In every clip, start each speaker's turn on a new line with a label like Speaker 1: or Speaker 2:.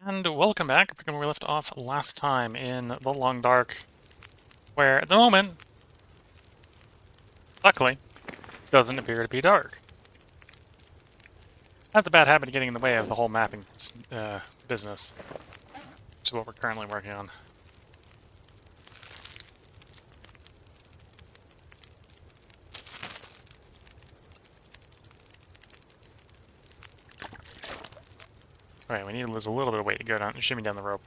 Speaker 1: And welcome back. We're going to left off last time in the Long Dark, where at the moment, luckily, doesn't appear to be dark. Has a bad habit of getting in the way of the whole mapping business, which is what we're currently working on. Alright, we need to lose a little bit of weight to go down, shimmy down the rope.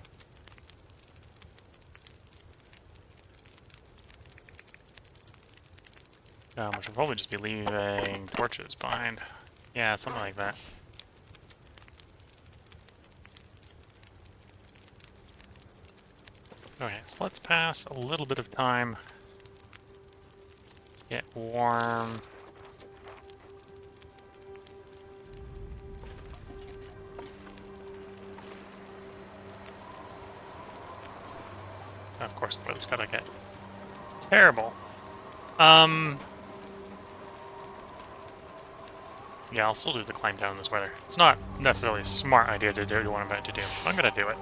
Speaker 1: We should probably just be leaving torches behind. Yeah, something like that. Okay, so let's pass a little bit of time. Get warm. Of course, the weather's gotta get terrible. Yeah, I'll still do the climb down in this weather. It's not necessarily a smart idea to do what I'm about to do, but I'm gonna do it.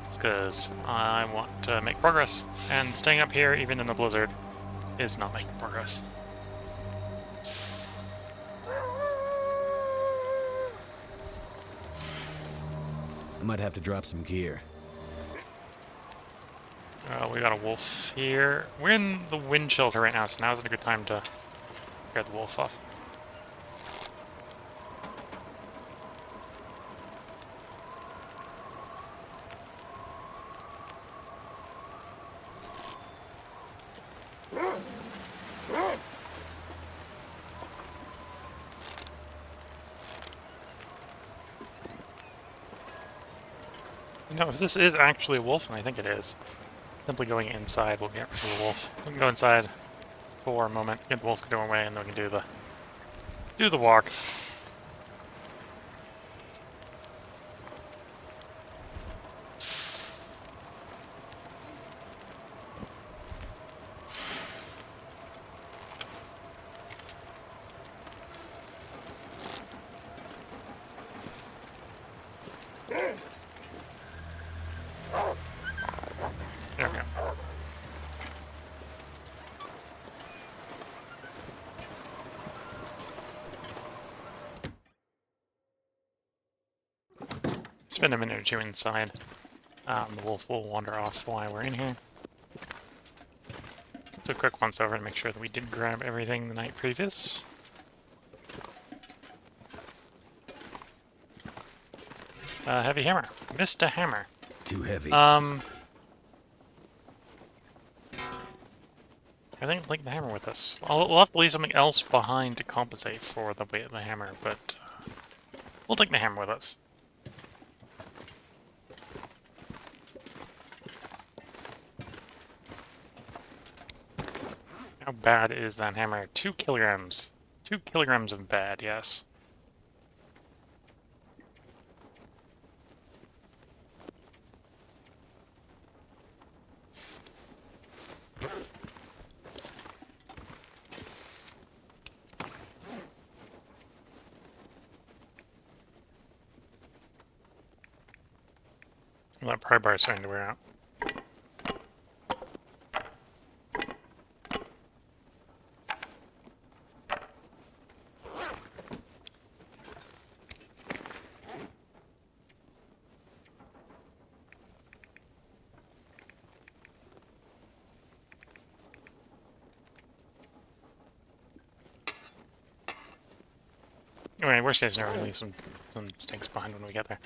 Speaker 1: It's because I want to make progress, and staying up here, even in a blizzard, is not making progress.
Speaker 2: I might have to drop some gear.
Speaker 1: We got a wolf here. We're in the wind shelter right now, so now isn't a good time to scare the wolf off. You know, if this is actually a wolf, and I think it is, simply going inside will get rid of the wolf. We can go inside for a moment, get the wolf to go away, and then we can do the walk. There we go. Spend a minute or two inside. The wolf will wander off while we're in here. Do a quick once over to make sure that we did grab everything the night previous. Heavy hammer. Missed a hammer.
Speaker 2: Too heavy.
Speaker 1: I think I'll take the hammer with us. We'll have to leave something else behind to compensate for the weight of the hammer, but we'll take the hammer with us. How bad is that hammer? 2 kilograms. 2 kilograms of bad, yes. Well, that pry bar is starting to wear out. Anyway, worst case scenario, we'll leave some stinks behind when we get there.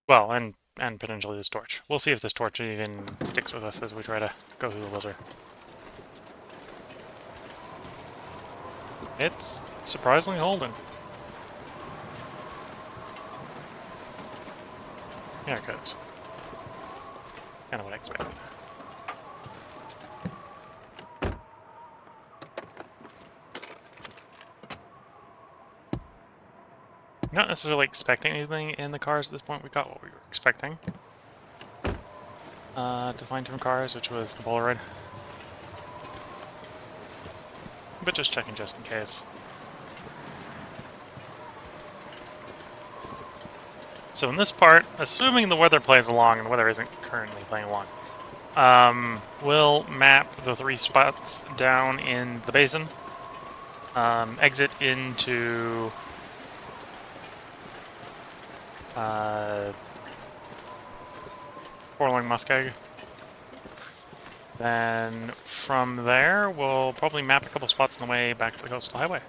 Speaker 1: Well, and potentially this torch. We'll see if this torch even sticks with us as we try to go through the blizzard. It's surprisingly holding. There it goes. Kind of what I expected. Not necessarily expecting anything in the cars at this point. We got what we were expecting. To find different cars, which was the Polaroid. But just checking just in case. So in this part, assuming the weather plays along, and the weather isn't currently playing along, we'll map the 3 spots down in the basin, exit into Forlorn Muskeg. Then from there, we'll probably map a couple spots on the way back to the coastal highway.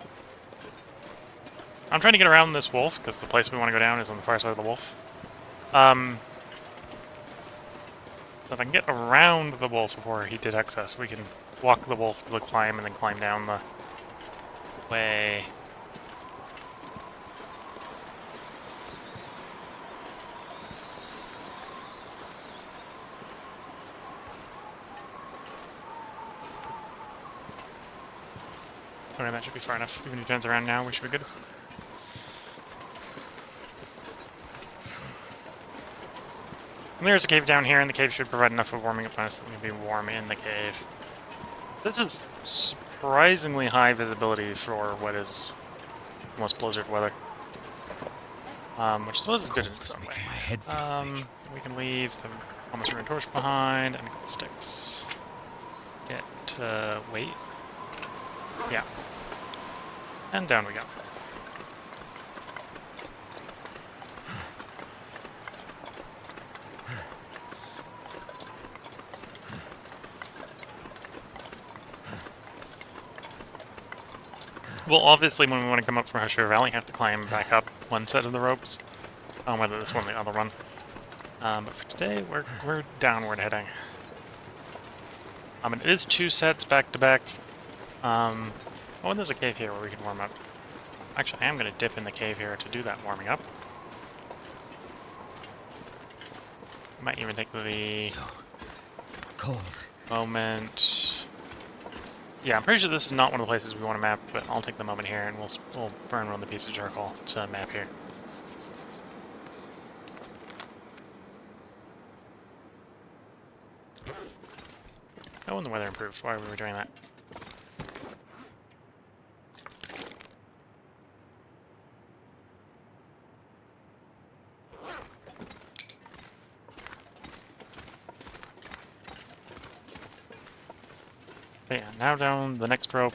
Speaker 1: I'm trying to get around this wolf, because the place we want to go down is on the far side of the wolf. So if I can get around the wolf before he detects us, we can walk the wolf to the climb and then climb down the way. Okay, that should be far enough. Even if he turns around now, we should be good. And there's a cave down here, and the cave should provide enough of warming up bonus that we can be warm in the cave. This is surprisingly high visibility for what is almost blizzard weather. Which I suppose is good in its own way. We can leave the almost ruined torch behind and a couple sticks. Wait. Yeah. And down we go. We'll obviously, when we want to come up from Hoshiro Valley, have to climb back up one set of the ropes. I don't know whether this one or the other one. But for today, we're downward heading. It is 2 sets back to back. Oh, and there's a cave here where we can warm up. Actually, I am going to dip in the cave here to do that warming up. Might even take the
Speaker 2: So cold.
Speaker 1: moment. Yeah, I'm pretty sure this is not one of the places we want to map, but I'll take the moment here and we'll burn one of the piece of charcoal to map here. Oh, and the weather improved. Why were we doing that? But yeah, now down the next rope.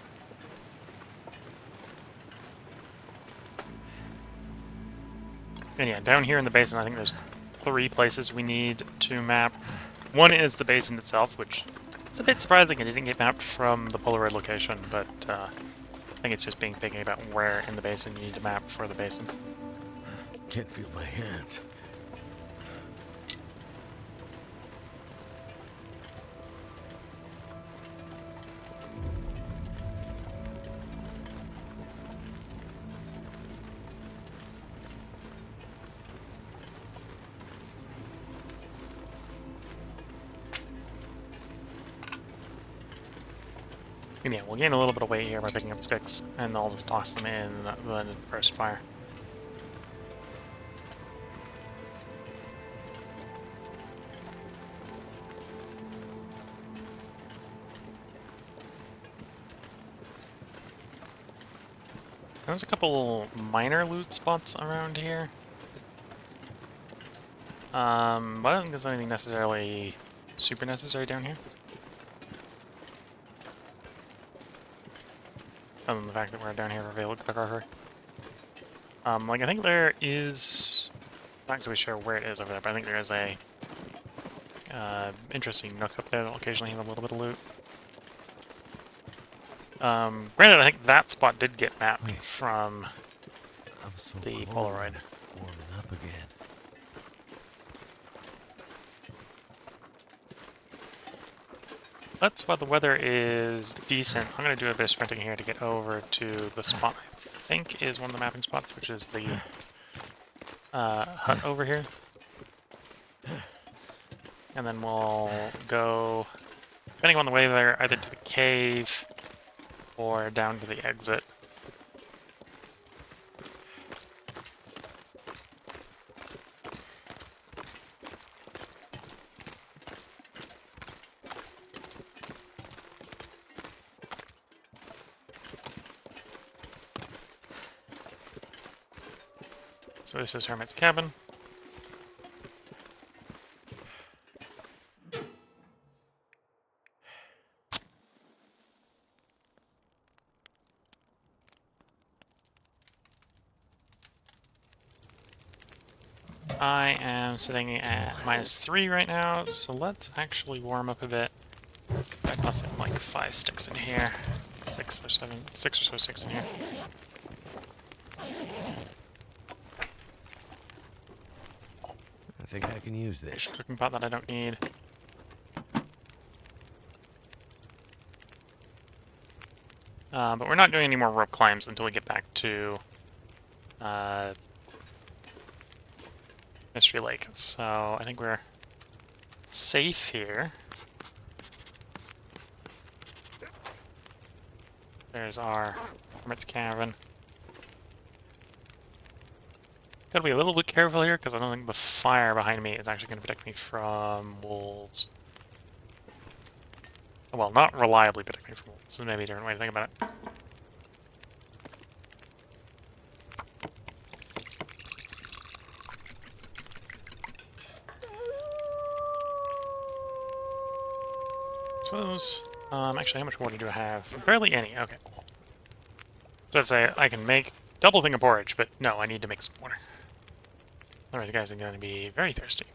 Speaker 1: And yeah, down here in the basin, I think there's 3 places we need to map. One is the basin itself, which is a bit surprising it didn't get mapped from the Polaroid location, but I think it's just being picky about where in the basin you need to map for the basin.
Speaker 2: Can't feel my hands.
Speaker 1: And yeah, we'll gain a little bit of weight here by picking up sticks, and I'll just toss them in the first fire. There's a couple minor loot spots around here. But I don't think there's anything necessarily super necessary down here. Other than the fact that we're down here for available photography. Like I think there is, not exactly sure where it is over there, but I think there is a interesting nook up there that will occasionally have a little bit of loot. Granted, I think that spot did get mapped from the Polaroid.
Speaker 2: Warming up again.
Speaker 1: That's why the weather is decent. I'm going to do a bit of sprinting here to get over to the spot I think is one of the mapping spots, which is the hut over here. And then we'll go, depending on the way there, either to the cave or down to the exit. So this is Hermit's cabin. I am sitting at -3 right now, so let's actually warm up a bit. I must have like 5 sticks in here. 6 or 7, 6 or so sticks in here.
Speaker 2: I think I can use
Speaker 1: There's
Speaker 2: this.
Speaker 1: a cooking pot that I don't need. But we're not doing any more rope climbs until we get back to Mystery Lake. So I think we're safe here. There's our hermit's cabin. Gotta be a little bit careful here because I don't think the fire behind me is actually going to protect me from wolves. Well, not reliably protect me from wolves. So maybe a different way to think about it. Suppose. Actually, how much water do I have? Barely any. Okay. So I'd say I can make double thing of porridge, but no, I need to make some water. Otherwise, you guys are going to be very thirsty.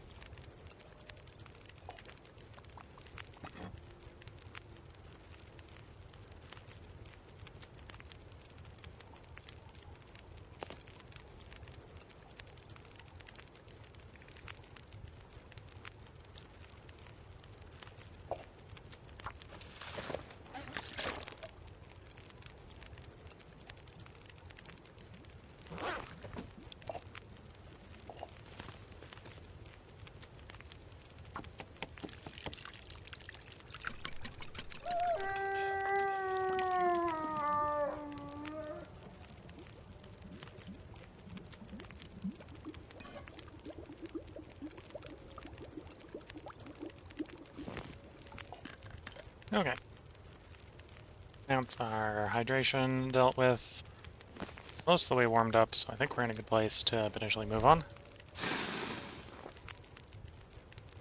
Speaker 1: Okay. Now it's our hydration dealt with. Most of the way warmed up, so I think we're in a good place to potentially move on.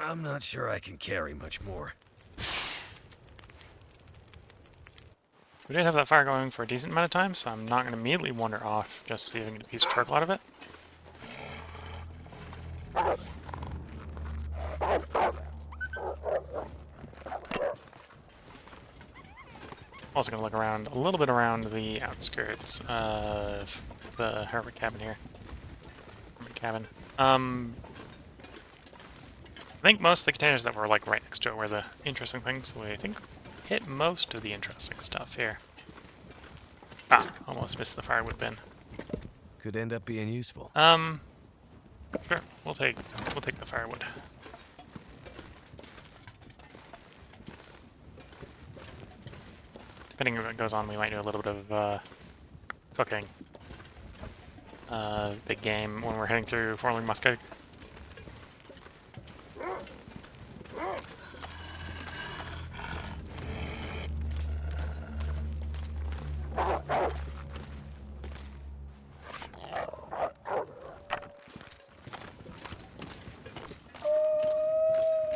Speaker 2: I'm not sure I can carry much more.
Speaker 1: We did have that fire going for a decent amount of time, so I'm not going to immediately wander off just so you can get a piece of charcoal out of it. Also going to look around a little bit around the outskirts of the hermit cabin here. Hermit cabin. I think most of the containers that were like right next to it were the interesting things. We I think hit most of the interesting stuff here. Ah, almost missed the firewood bin.
Speaker 2: Could end up being useful.
Speaker 1: Sure, we'll take the firewood. Depending on what goes on, we might do a little bit of cooking. Big game when we're heading through Forling Muskeg.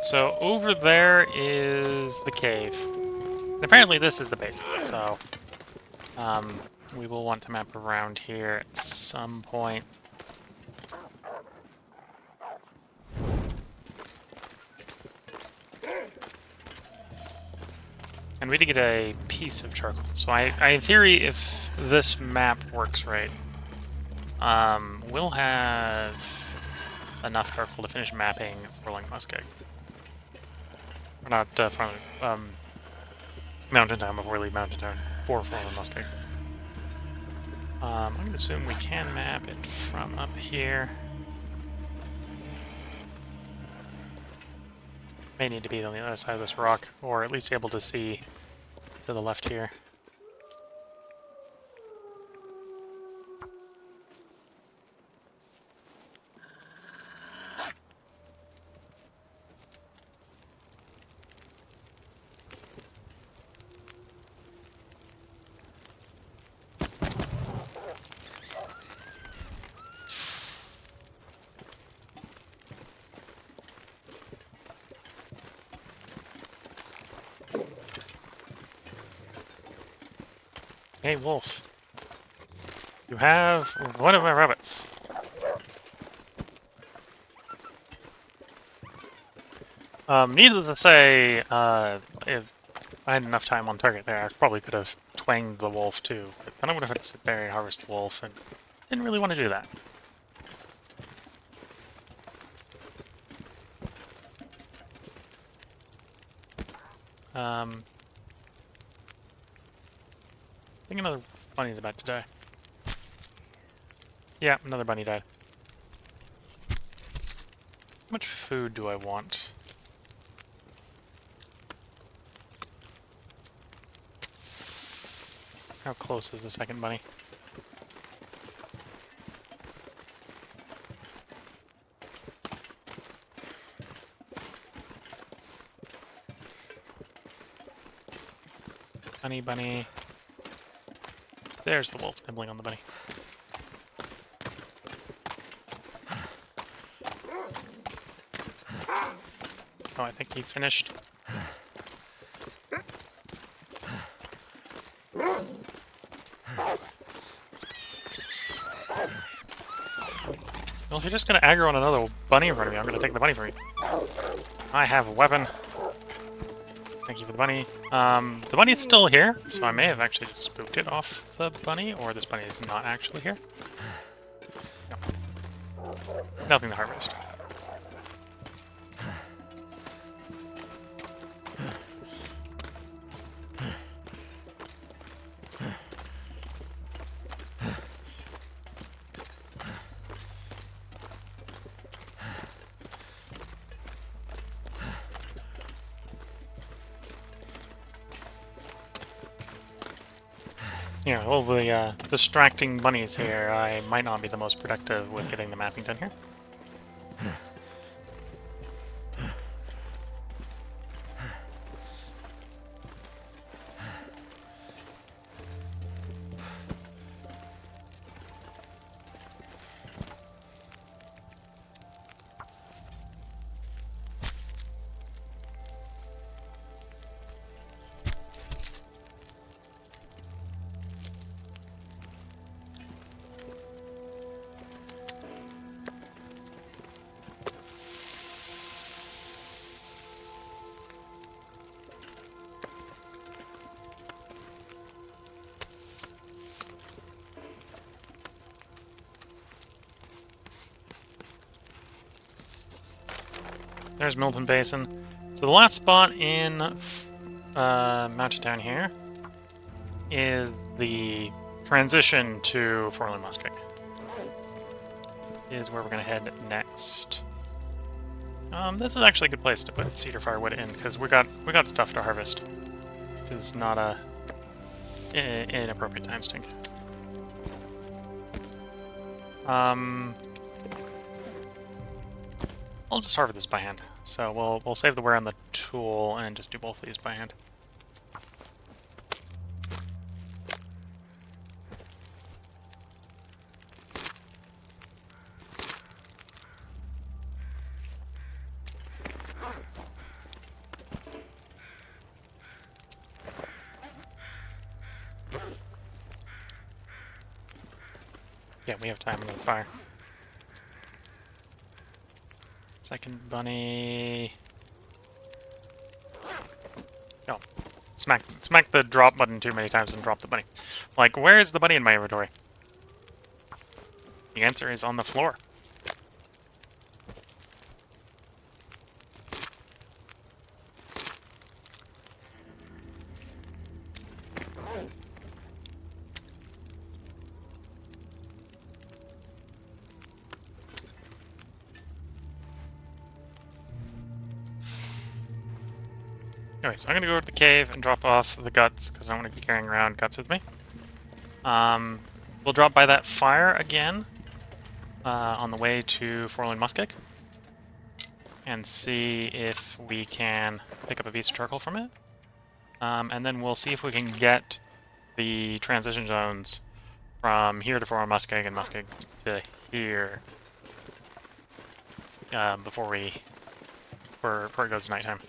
Speaker 1: So over there is the cave. And apparently this is the basin, so we will want to map around here at some point. And we did get a piece of charcoal. So I in theory, if this map works right, we'll have enough charcoal to finish mapping Forling Muskeg. Or not from Mountain Town before we leave Mountain Town for Forling Muskeg. I'm going to assume we can map it from up here. May need to be on the other side of this rock, or at least able to see to the left here. Hey, wolf. You have one of my rabbits. Needless to say, if I had enough time on target there, I probably could have twanged the wolf too, but then I would have had to sit there and harvest the wolf, and didn't really want to do that. I think another bunny's about to die. Yeah, another bunny died. How much food do I want? How close is the second bunny? Bunny, bunny. There's the wolf nibbling on the bunny. Oh, I think he finished. Well, if you're just gonna aggro on another bunny in front of me, I'm gonna take the bunny from you. I have a weapon. Thank you for the bunny. The bunny's still here, so I may have actually just spooked it off the bunny, or this bunny is not actually here. No. Nothing to harvest. Yeah, all the distracting bunnies here, I might not be the most productive with getting the mapping done here. There's Milton Basin. So the last spot in Mountain Town here is the transition to Forlorn Muskeg. Is where we're going to head next. This is actually a good place to put cedar firewood in because we got stuff to harvest. Which is not a inappropriate time stink. I'll just harvest this by hand. So we'll save the wear on the tool and just do both of these by hand. Yeah, we have time on the fire. Second bunny. Oh. Smack the drop button too many times and drop the bunny. Like, where is the bunny in my inventory? The answer is on the floor. Anyway, so I'm gonna go to the cave and drop off the guts, because I don't want to be carrying around guts with me. We'll drop by that fire again on the way to Forlorn Muskeg and see if we can pick up a piece of charcoal from it. And then we'll see if we can get the transition zones from here to Forlorn Muskeg and Muskeg to here before it goes to nighttime.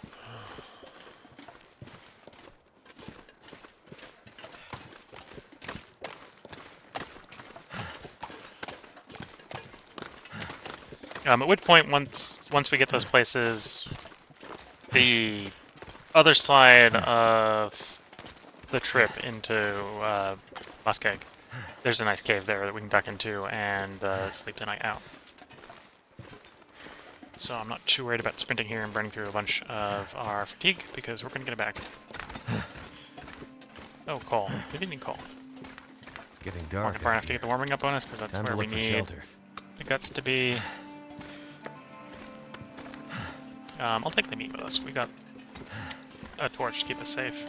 Speaker 1: At which point, once we get those places the other side of the trip into Muskeg, there's a nice cave there that we can duck into and sleep the night out. So I'm not too worried about sprinting here and burning through a bunch of our fatigue, because we're going to get it back. Oh, coal. We didn't need coal.
Speaker 2: It's getting dark.
Speaker 1: Walking far enough to get the warming up bonus, because that's where we need the guts to be. I'll take the meat with us. We got a torch to keep us safe.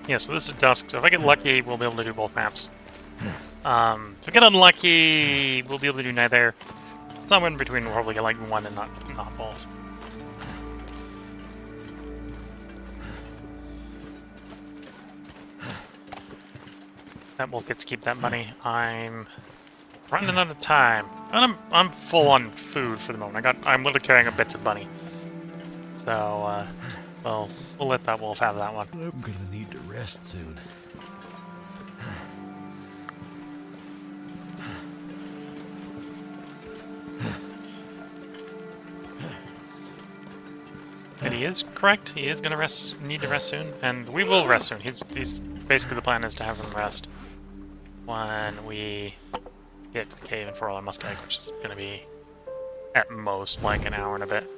Speaker 1: Yeah, so this is dusk, so if I get lucky, we'll be able to do both maps. If I get unlucky, we'll be able to do neither. Somewhere in between, we'll probably get like one and not both. That wolf gets to keep that money. I'm running out of time. And I'm full on food for the moment. I'm literally carrying a bits of bunny. So, well, we'll let that wolf have that one.
Speaker 2: I'm gonna need to rest soon.
Speaker 1: And he is correct. He is gonna need to rest soon, and we will rest soon. He's basically, the plan is to have him rest when we get to the cave and for all our muskeg, which is gonna be at most like an hour and a bit.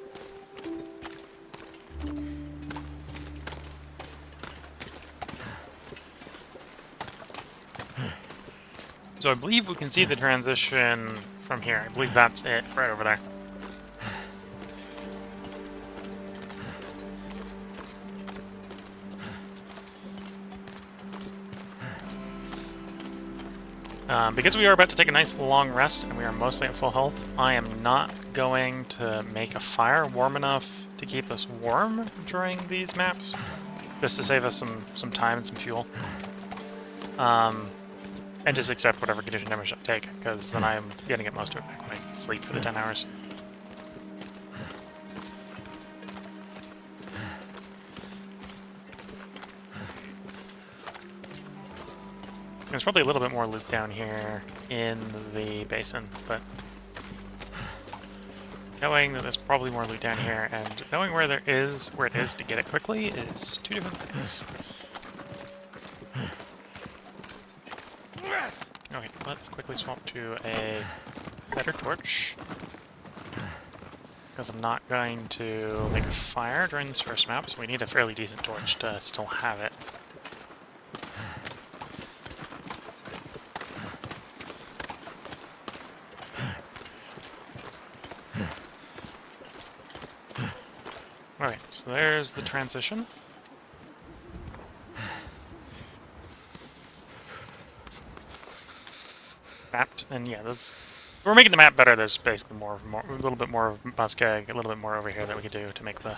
Speaker 1: So I believe we can see the transition from here. I believe that's it, right over there. Because we are about to take a nice long rest, and we are mostly at full health, I am not going to make a fire warm enough to keep us warm during these maps, just to save us some time and some fuel. And just accept whatever condition damage I take, because then I'm getting it most of it back when I sleep for the 10 hours. There's probably a little bit more loot down here in the basin, but knowing that there's probably more loot down here and knowing where it is to get it quickly is two different things. Okay, let's quickly swap to a better torch, because I'm not going to make a fire during this first map, so we need a fairly decent torch to still have it. Alright, so there's the transition. Mapped, and yeah, we're making the map better. There's basically a little bit more muskeg, a little bit more over here that we could do to make the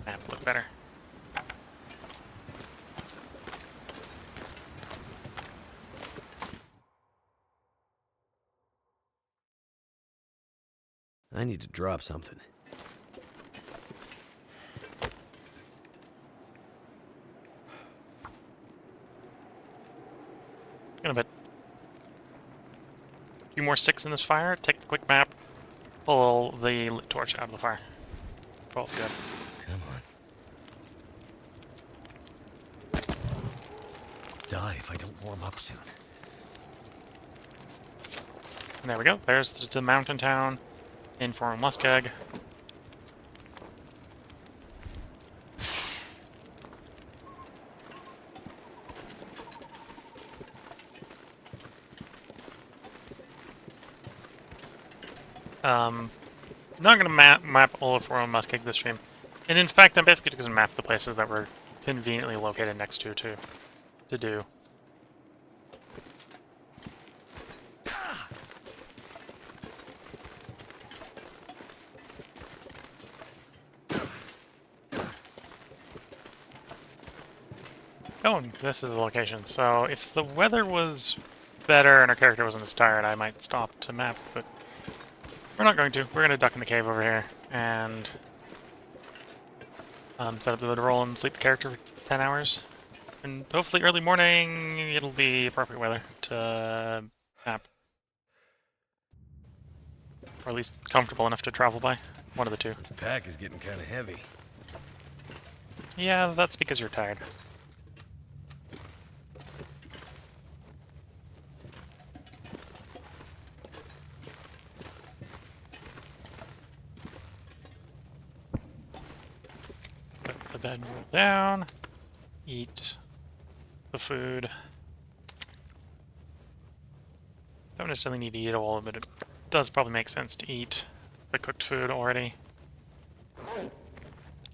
Speaker 1: map look better.
Speaker 2: I need to drop something.
Speaker 1: Gonna put a few more sticks in this fire, take the quick map, pull the torch out of the fire. Both good.
Speaker 2: Come on. Die if I don't warm up soon.
Speaker 1: And there we go. There's the mountain town in for muskeg. Not going to map all of Forum Muskeg this stream. And in fact, I'm basically just going to map the places that we're conveniently located next to do. Oh, and this is the location. So if the weather was better and our character wasn't as tired, I might stop to map, but we're not going to. We're going to duck in the cave over here and set up the roll and sleep the character for 10 hours. And hopefully early morning it'll be appropriate weather to map. Or at least comfortable enough to travel by. One of the two.
Speaker 2: This pack is getting kind of heavy.
Speaker 1: Yeah, that's because you're tired. Put the bedroll down. Eat the food. Don't necessarily need to eat all of it. It does probably make sense to eat the cooked food already.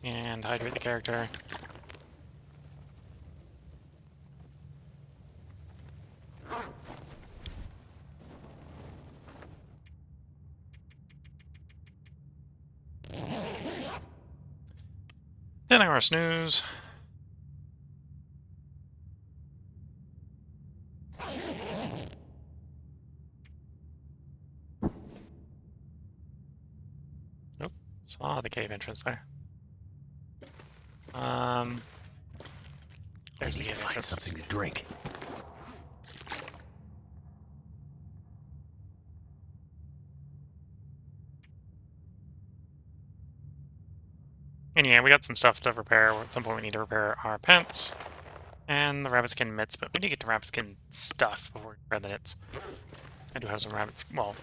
Speaker 1: And hydrate the character. Ten-hour snooze. Nope. Saw the cave entrance there. There's the
Speaker 2: I need to
Speaker 1: cave
Speaker 2: find
Speaker 1: entrance.
Speaker 2: something to drink.
Speaker 1: And yeah, we got some stuff to repair. At some point we need to repair our pants and the rabbit skin mitts, but we need to get to rabbit skin stuff before we repair the knits. I do have some rabbit, well,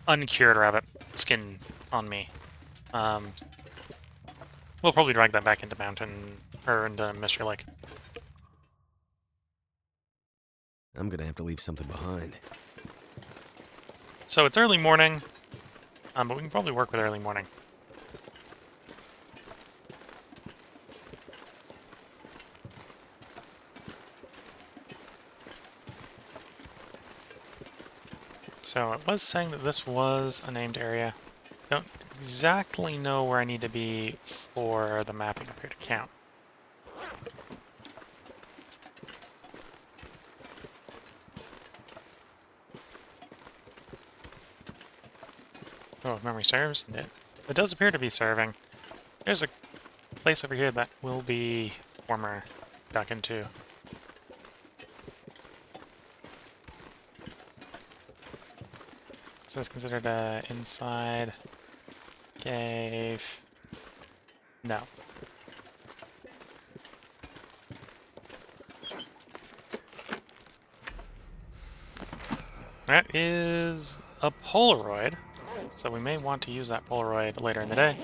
Speaker 1: uncured rabbit skin on me. We'll probably drag that back into Mountain, or into Mystery Lake.
Speaker 2: I'm gonna have to leave something behind.
Speaker 1: So it's early morning, but we can probably work with early morning. So it was saying that this was a named area. Don't exactly know where I need to be for the mapping up here to count. Oh, if memory serves, it does appear to be serving. There's a place over here that will be warmer to duck into. So it's considered a inside cave. No. That is a Polaroid, so we may want to use that Polaroid later in the day.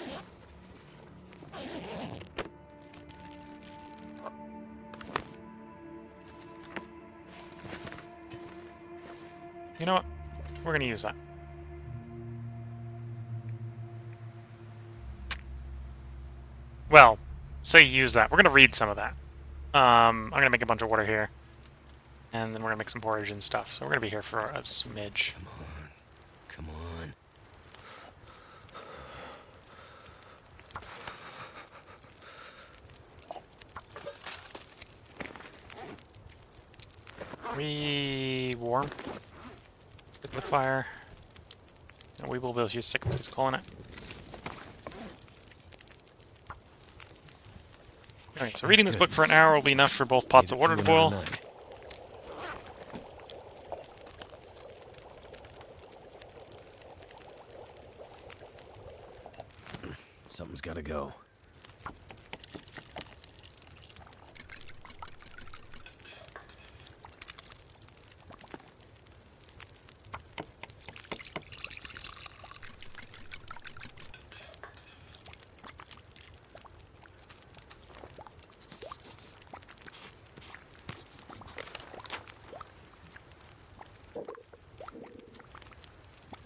Speaker 1: You know what? We're going to use that. Well, say use that. We're going to read some of that. I'm going to make a bunch of water here. And then we're going to make some porridge and stuff. So we're going to be here for a smidge.
Speaker 2: Come on. Come on.
Speaker 1: We warm the fire. And we will be able to use sick with this coal in it. Alright, so reading this book for an hour will be enough for both pots of water to boil.
Speaker 2: Something's gotta go.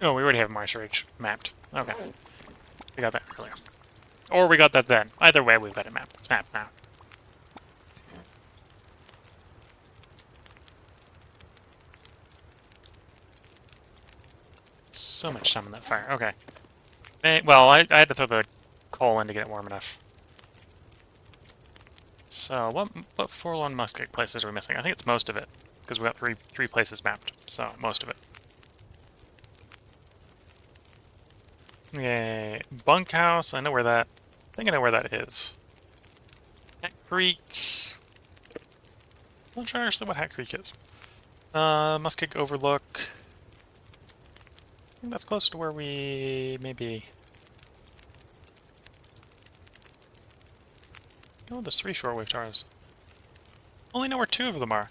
Speaker 1: Oh, we already have Marsh Ridge mapped. Okay. We got that earlier. Or we got that then. Either way, we've got it mapped. It's mapped now. So much time on that fire. Okay. Well, I had to throw the coal in to get it warm enough. So, what forlorn musket places are we missing? I think it's most of it, because we got three places mapped, so most of it. Yay. Bunkhouse, I know where that... I think I know where that is. Hat Creek... I'm not sure actually what Hat Creek is. Muskeg Overlook... I think that's close to where we may be. Oh, there's 3 shortwave towers. Only know where 2 of them are.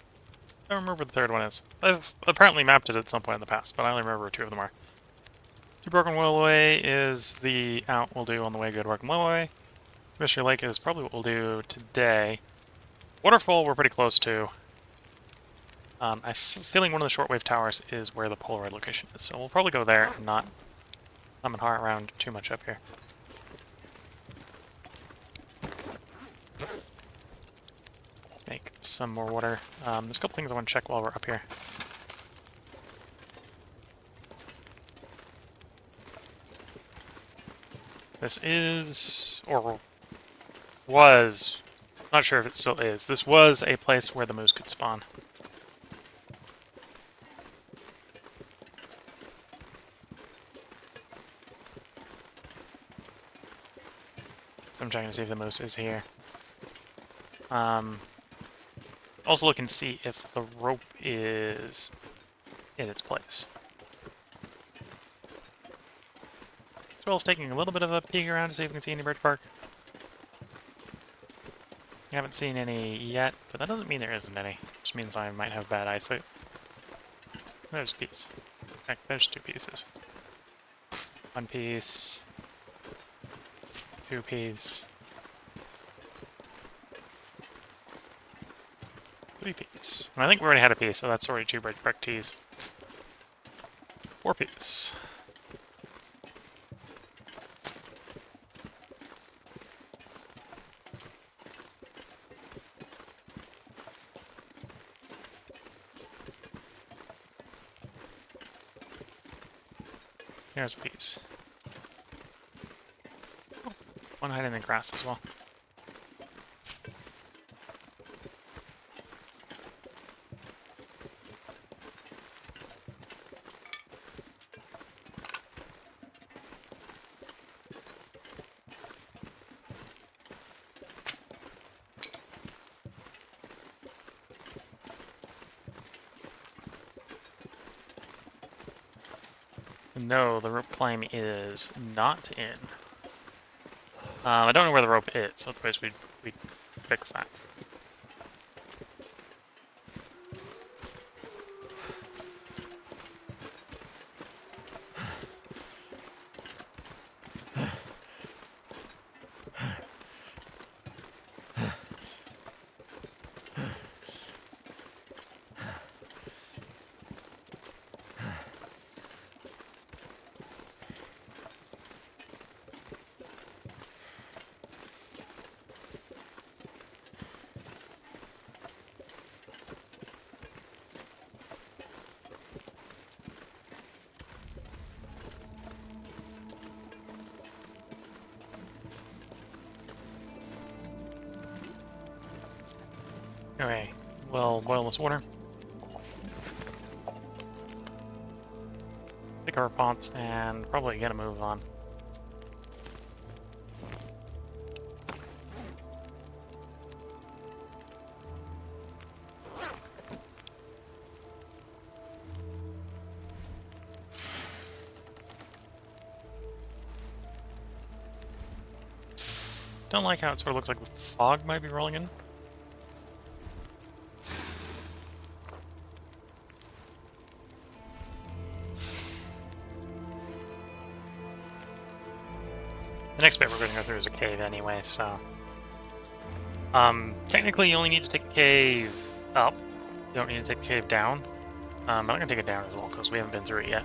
Speaker 1: I don't remember where the 3rd one is. I've apparently mapped it at some point in the past, but I only remember where 2 of them are. The Broken Willowway is the out we'll do on the way to go to Broken Willowway. Mystery Lake is probably what we'll do today. Waterfall we're pretty close to. I'm feeling one of the shortwave towers is where the Polaroid location is, so we'll probably go there and not hum and har around too much up here. Let's make some more water. There's a couple things I want to check while we're up here. This is, or was, not sure if it still is, this was a place where the moose could spawn. So I'm trying to see if the moose is here. Also look and see if the rope is in its place. As well as taking a little bit of a peek around to see if we can see any birch bark. I haven't seen any yet, but that doesn't mean there isn't any. It just means I might have bad eyesight. There's a piece. Heck, there's 2 pieces. 1 piece. 2 piece. 3 piece. And I think we already had a piece, so that's already 2 birch bark tees. 4 piece. There's a piece. Oh, one hiding in the grass as well. No, the rope climb is not in. I don't know where the rope is, otherwise we'd fix that. Okay, we'll boil this water. Pick up our pots and probably get a move on. Don't like how it sort of looks like the fog might be rolling in. The next bit we're going to go through is a cave anyway, so... technically you only need to take the cave up. You don't need to take the cave down. But I'm going to take it down as well, because we haven't been through it yet.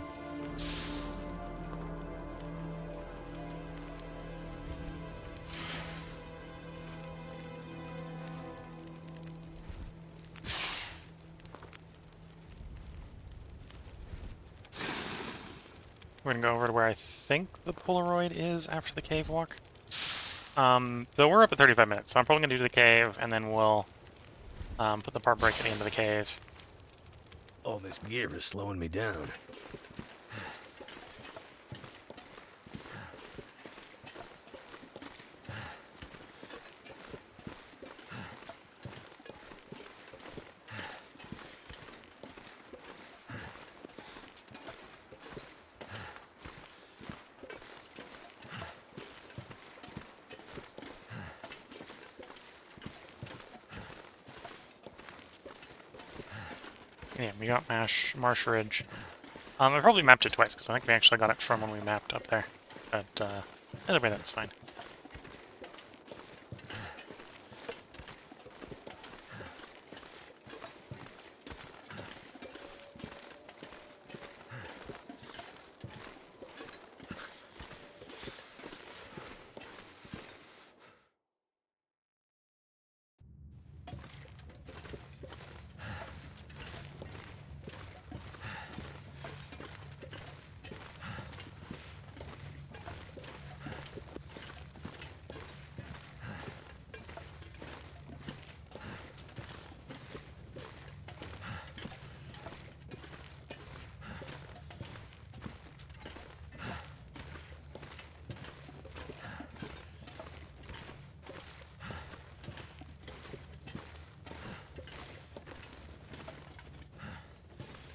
Speaker 1: We're going to go over to where I think the Polaroid is after the cave walk. Though we're up at 35 minutes, so I'm probably gonna do the cave, and then we'll put the power break at the end of the cave.
Speaker 2: All this gear is slowing me down.
Speaker 1: Yeah, we got Marsh Ridge. I probably mapped it twice, because I think we actually got it from when we mapped up there. But, either way, that's fine.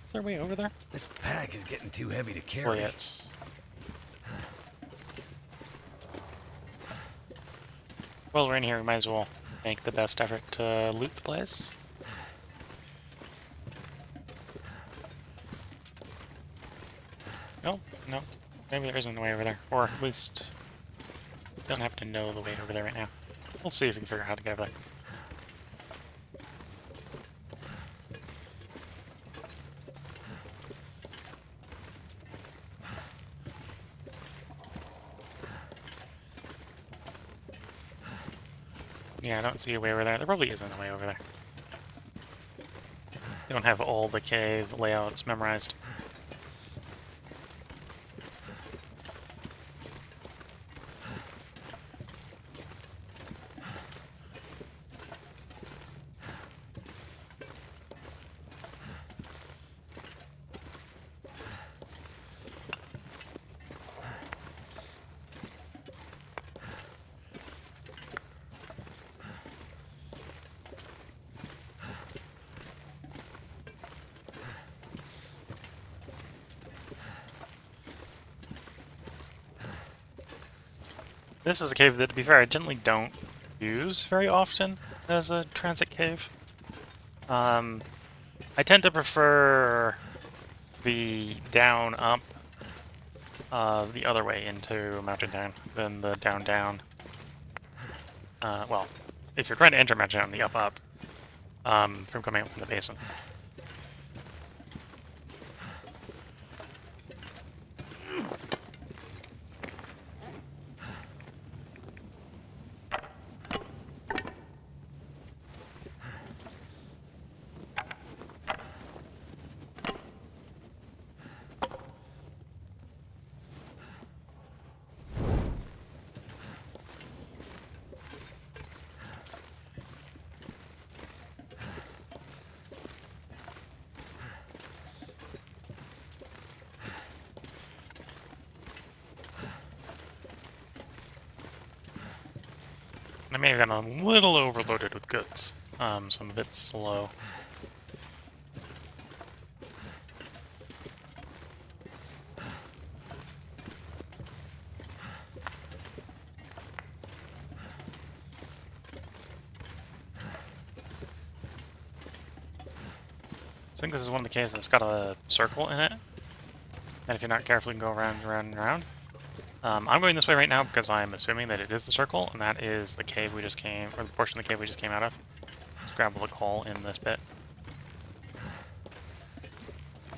Speaker 1: Is there a way over there?
Speaker 2: This pack is getting too heavy to carry.
Speaker 1: Oh, yes. Well, we're in here, we might as well make the best effort to loot the place. No, no. Maybe there isn't a way over there. Or at least, we don't have to know the way over there right now. We'll see if we can figure out how to get over there. Yeah, I don't see a way over there. There probably isn't a way over there. You don't have all the cave layouts memorized. This is a cave that, to be fair, I generally don't use very often as a transit cave. I tend to prefer the down-up the other way into Mountain Down than the down-down. Well, if you're trying to enter Mountain Down, the up-up from coming up from the basin. I may have gotten a little overloaded with goods, so I'm a bit slow. So I think this is one of the caves that's got a circle in it, and if you're not careful, you can go around and around and around. I'm going this way right now because I'm assuming that it is the circle, and that is the cave we just came, or the portion of the cave we just came out of. Let's grab a coal in this bit.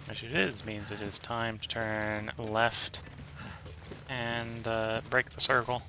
Speaker 1: Which it is, means it is time to turn left and break the circle.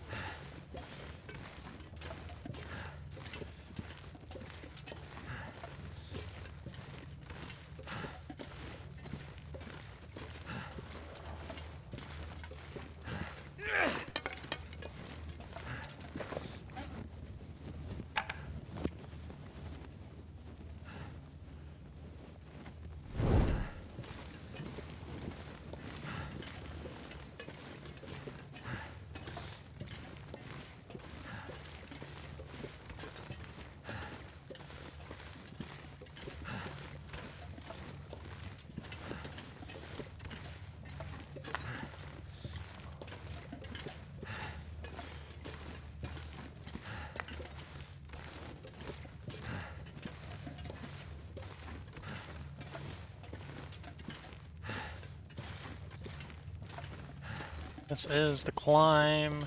Speaker 1: This is the climb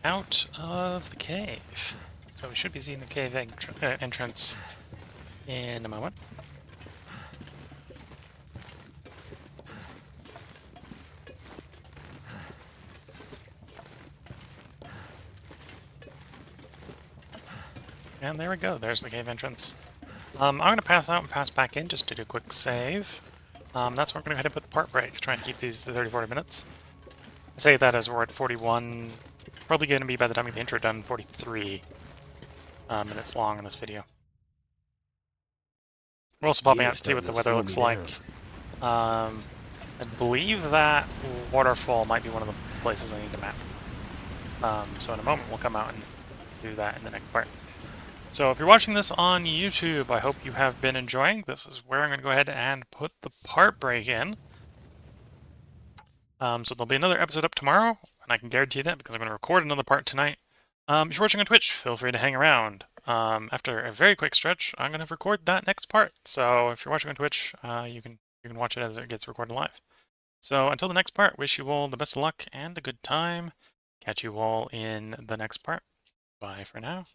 Speaker 1: out of the cave. So we should be seeing the cave entrance in a moment. And there we go, there's the cave entrance. I'm going to pass out and pass back in just to do a quick save. That's where I'm going to go ahead and put the part break, try and keep these to 30-40 minutes. I say that as we're at 41, probably going to be by the time we get the intro done, 43 minutes long in this video. We're also popping out to see what the weather looks like. I believe that waterfall might be one of the places I need to map. So in a moment we'll come out and do that in the next part. So if you're watching this on YouTube, I hope you have been enjoying. This is where I'm going to go ahead and put the part break in. So there'll be another episode up tomorrow, and I can guarantee that because I'm going to record another part tonight. If you're watching on Twitch, feel free to hang around. After a very quick stretch, I'm going to record that next part. So if you're watching on Twitch, you can watch it as it gets recorded live. So until the next part, wish you all the best of luck and a good time. Catch you all in the next part. Bye for now.